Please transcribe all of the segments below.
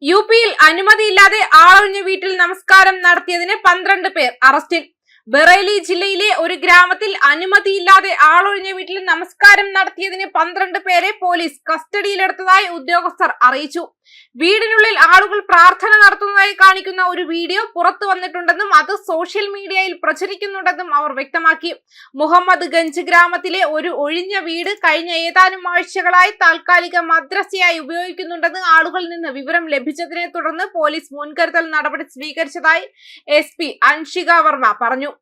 യുപിയിൽ അനുമതിയില്ലാതെ ആളൊഴിഞ്ഞ വീട്ടിൽ നമസ്കാരം നടത്തിയതിന് 12 പേർ അറസ്റ്റിൽ. ബറേലി ജില്ലയിലെ ഒരു ഗ്രാമത്തിൽ അനുമതിയില്ലാതെ ആളൊഴിഞ്ഞ വീട്ടിൽ നമസ്കാരം നടത്തിയതിന് 12 പേരെ പോലീസ് കസ്റ്റഡിയിലെടുത്തതായി ഉദ്യോഗസ്ഥർ അറിയിച്ചു. വീടിനുള്ളിൽ ആളുകൾ പ്രാർത്ഥന നടത്തുന്നതായി കാണിക്കുന്ന ഒരു വീഡിയോ പുറത്തു വന്നിട്ടുണ്ടെന്നും അത് സോഷ്യൽ മീഡിയയിൽ പ്രചരിക്കുന്നുണ്ടെന്നും അവർ വ്യക്തമാക്കി. മുഹമ്മദ് ഗഞ്ച് ഗ്രാമത്തിലെ ഒരു ഒഴിഞ്ഞ വീട് കഴിഞ്ഞ ഏതാനും ആഴ്ചകളായി താൽക്കാലിക മദ്രസയായി ഉപയോഗിക്കുന്നുണ്ടെന്ന് ആളുകളിൽ നിന്ന് വിവരം ലഭിച്ചതിനെ തുടർന്ന് പോലീസ് മുൻകരുതൽ നടപടി സ്വീകരിച്ചതായി SP അൻഷിക വർമ്മ പറഞ്ഞു.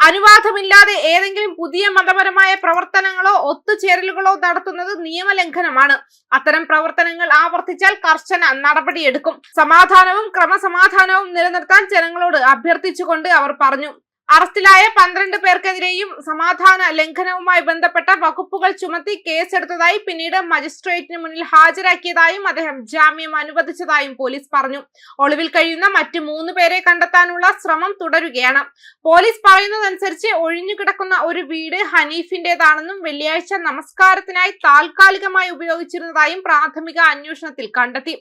അനുവാദമില്ലാതെ ഏതെങ്കിലും പുതിയ മതപരമായ പ്രവർത്തനങ്ങളോ ഒത്തുചേരലുകളോ നടത്തുന്നത് നിയമലംഘനമാണ്. അത്തരം പ്രവർത്തനങ്ങൾ ആവർത്തിച്ചാൽ കർശന നടപടിയെടുക്കും. സമാധാനവും ക്രമസമാധാനവും നിലനിർത്താൻ ജനങ്ങളോട് അഭ്യർത്ഥിച്ചുകൊണ്ട് അവർ പറഞ്ഞു. അറസ്റ്റിലായ 12 പേർക്കെതിരെയും സമാധാന ലംഘനവുമായി ബന്ധപ്പെട്ട വകുപ്പുകൾ ചുമത്തി കേസെടുത്തതായി പിന്നീട് മജിസ്ട്രേറ്റിന് മുന്നിൽ ഹാജരാക്കിയതായും അദ്ദേഹം ജാമ്യം അനുവദിച്ചതായും പോലീസ് പറഞ്ഞു. ഒളിവിൽ കഴിയുന്ന മറ്റ് 3 പേരെ കണ്ടെത്താനുള്ള ശ്രമം തുടരുകയാണ്. പോലീസ് പറയുന്നതനുസരിച്ച് ഒഴിഞ്ഞുകിടക്കുന്ന ഒരു വീട് ഹനീഫിന്റേതാണെന്നും വെള്ളിയാഴ്ച നമസ്കാരത്തിനായി താൽക്കാലികമായി ഉപയോഗിച്ചിരുന്നതായും പ്രാഥമിക അന്വേഷണത്തിൽ കണ്ടെത്തി.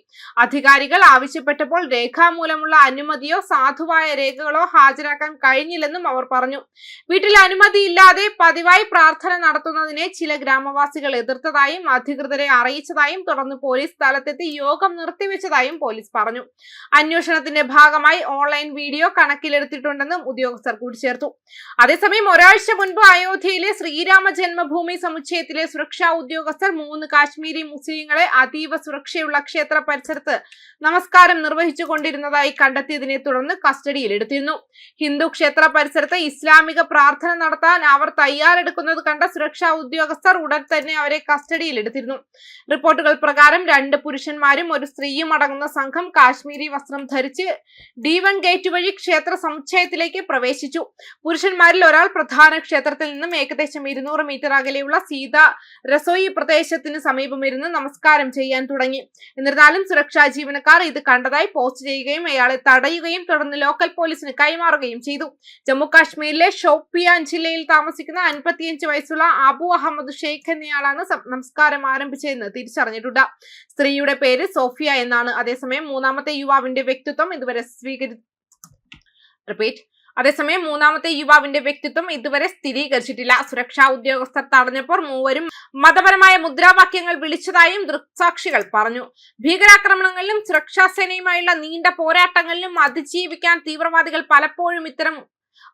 അധികാരികൾ ആവശ്യപ്പെട്ടപ്പോൾ രേഖാമൂലമുള്ള അനുമതിയോ സാധുവായ രേഖകളോ ഹാജരാക്കാൻ കഴിഞ്ഞില്ലെന്നും അവർ പറഞ്ഞു. വീട്ടിൽ അനുമതിയില്ലാതെ പതിവായി പ്രാർത്ഥന നടത്തുന്നതിനെ ചില ഗ്രാമവാസികൾ എതിർത്തതായും അധികൃതരെ അറിയിച്ചതായും തുടർന്ന് പോലീസ് സ്ഥലത്തെത്തി യോഗം നിർത്തിവെച്ചതായും പോലീസ് പറഞ്ഞു. അന്വേഷണത്തിന്റെ ഭാഗമായി ഓൺലൈൻ വീഡിയോ കണക്കിലെടുത്തിട്ടുണ്ടെന്നും ഉദ്യോഗസ്ഥർ കൂട്ടിച്ചേർത്തു. അതേസമയം ഒരാഴ്ച മുൻപ് അയോധ്യയിലെ ശ്രീരാമ ജന്മഭൂമി സമുച്ചയത്തിലെ സുരക്ഷാ ഉദ്യോഗസ്ഥർ 3 കാശ്മീരി മുസ്ലിങ്ങളെ അതീവ സുരക്ഷയുള്ള ക്ഷേത്ര പരിസരത്ത് നമസ്കാരം നിർവഹിച്ചു കൊണ്ടിരുന്നതായി കണ്ടെത്തിയതിനെ തുടർന്ന് കസ്റ്റഡിയിലെടുത്തിരുന്നു. ഹിന്ദു ക്ഷേത്ര പരിസരത്ത് ഇസ്ലാമിക പ്രാർത്ഥന നടത്താൻ അവർ തയ്യാറെടുക്കുന്നത് കണ്ട സുരക്ഷാ ഉദ്യോഗസ്ഥർ ഉടൻ തന്നെ അവരെ കസ്റ്റഡിയിലെടുത്തിരുന്നു. റിപ്പോർട്ടുകൾ പ്രകാരം 2 പുരുഷന്മാരും ഒരു സ്ത്രീയും അടങ്ങുന്ന സംഘം കാശ്മീരി വസ്ത്രം ധരിച്ച് D1 ഗേറ്റ് വഴി ക്ഷേത്ര സമുച്ചയത്തിലേക്ക് പ്രവേശിച്ചു. പുരുഷന്മാരിൽ ഒരാൾ പ്രധാന ക്ഷേത്രത്തിൽ നിന്നും ഏകദേശം 200 മീറ്റർ അകലെയുള്ള സീത രസോയി പ്രദേശത്തിന് സമീപമിരുന്ന് നമസ്കാരം ചെയ്യാൻ തുടങ്ങി. എന്നിരുന്നാലും സുരക്ഷാ ജീവനക്കാർ ഇത് കണ്ടതായി പോസ്റ്റ് ചെയ്യുകയും അയാളെ തടയുകയും തുടർന്ന് ലോക്കൽ പോലീസിന് കൈമാറുകയും ചെയ്തു. ജമ്മു കാശ്മീരിലെ ഷോപ്പിയാൻ ജില്ലയിൽ താമസിക്കുന്ന 55 വയസ്സുള്ള അബു അഹമ്മദ് ഷെയ്ഖ് എന്നയാളാണ് നമസ്കാരം ആരംഭിച്ചതെന്ന് തിരിച്ചറിഞ്ഞിട്ടുണ്ട്. സ്ത്രീയുടെ പേര് സോഫിയ എന്നാണ്. അതേസമയം മൂന്നാമത്തെ യുവാവിന്റെ വ്യക്തിത്വം ഇതുവരെ സ്ഥിരീകരിച്ചിട്ടില്ല. സുരക്ഷാ ഉദ്യോഗസ്ഥർ തടഞ്ഞപ്പോൾ മൂവരും മതപരമായ മുദ്രാവാക്യങ്ങൾ വിളിച്ചതായും ദൃക്സാക്ഷികൾ പറഞ്ഞു. ഭീകരാക്രമണങ്ങളിലും സുരക്ഷാ സേനയുമായുള്ള നീണ്ട പോരാട്ടങ്ങളിലും അതിജീവിക്കാൻ തീവ്രവാദികൾ പലപ്പോഴും ഇത്തരം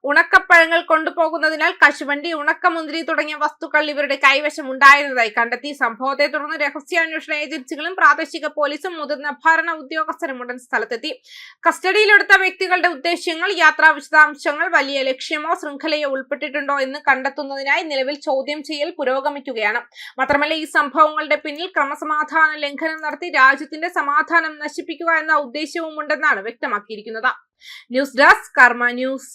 ഉണക്കപ്പഴങ്ങൾ കൊണ്ടുപോകുന്നതിനാൽ കശുവണ്ടി, ഉണക്കമുന്തിരി തുടങ്ങിയ വസ്തുക്കൾ ഇവരുടെ കൈവശം ഉണ്ടായിരുന്നതായി കണ്ടെത്തി. സംഭവത്തെ തുടർന്ന് രഹസ്യാന്വേഷണ ഏജൻസികളും പ്രാദേശിക പോലീസും മുതിർന്ന ഭരണ ഉദ്യോഗസ്ഥരും ഉടൻ സ്ഥലത്തെത്തി. കസ്റ്റഡിയിലെടുത്ത വ്യക്തികളുടെ ഉദ്ദേശ്യങ്ങൾ, യാത്രാ വിശദാംശങ്ങൾ, വലിയ ലക്ഷ്യമോ ശൃംഖലയോ ഉൾപ്പെട്ടിട്ടുണ്ടോ എന്ന് കണ്ടെത്തുന്നതിനായി നിലവിൽ ചോദ്യം ചെയ്യൽ പുരോഗമിക്കുകയാണ്. മാത്രമല്ല ഈ സംഭവങ്ങളുടെ പിന്നിൽ ക്രമസമാധാന ലംഘനം നടത്തി രാജ്യത്തിന്റെ സമാധാനം നശിപ്പിക്കുക എന്ന ഉദ്ദേശ്യവും ഉണ്ടെന്നാണ് വ്യക്തമാക്കിയിരിക്കുന്നത്. ന്യൂസ് ഡെസ്ക് കർമ്മ ന്യൂസ്.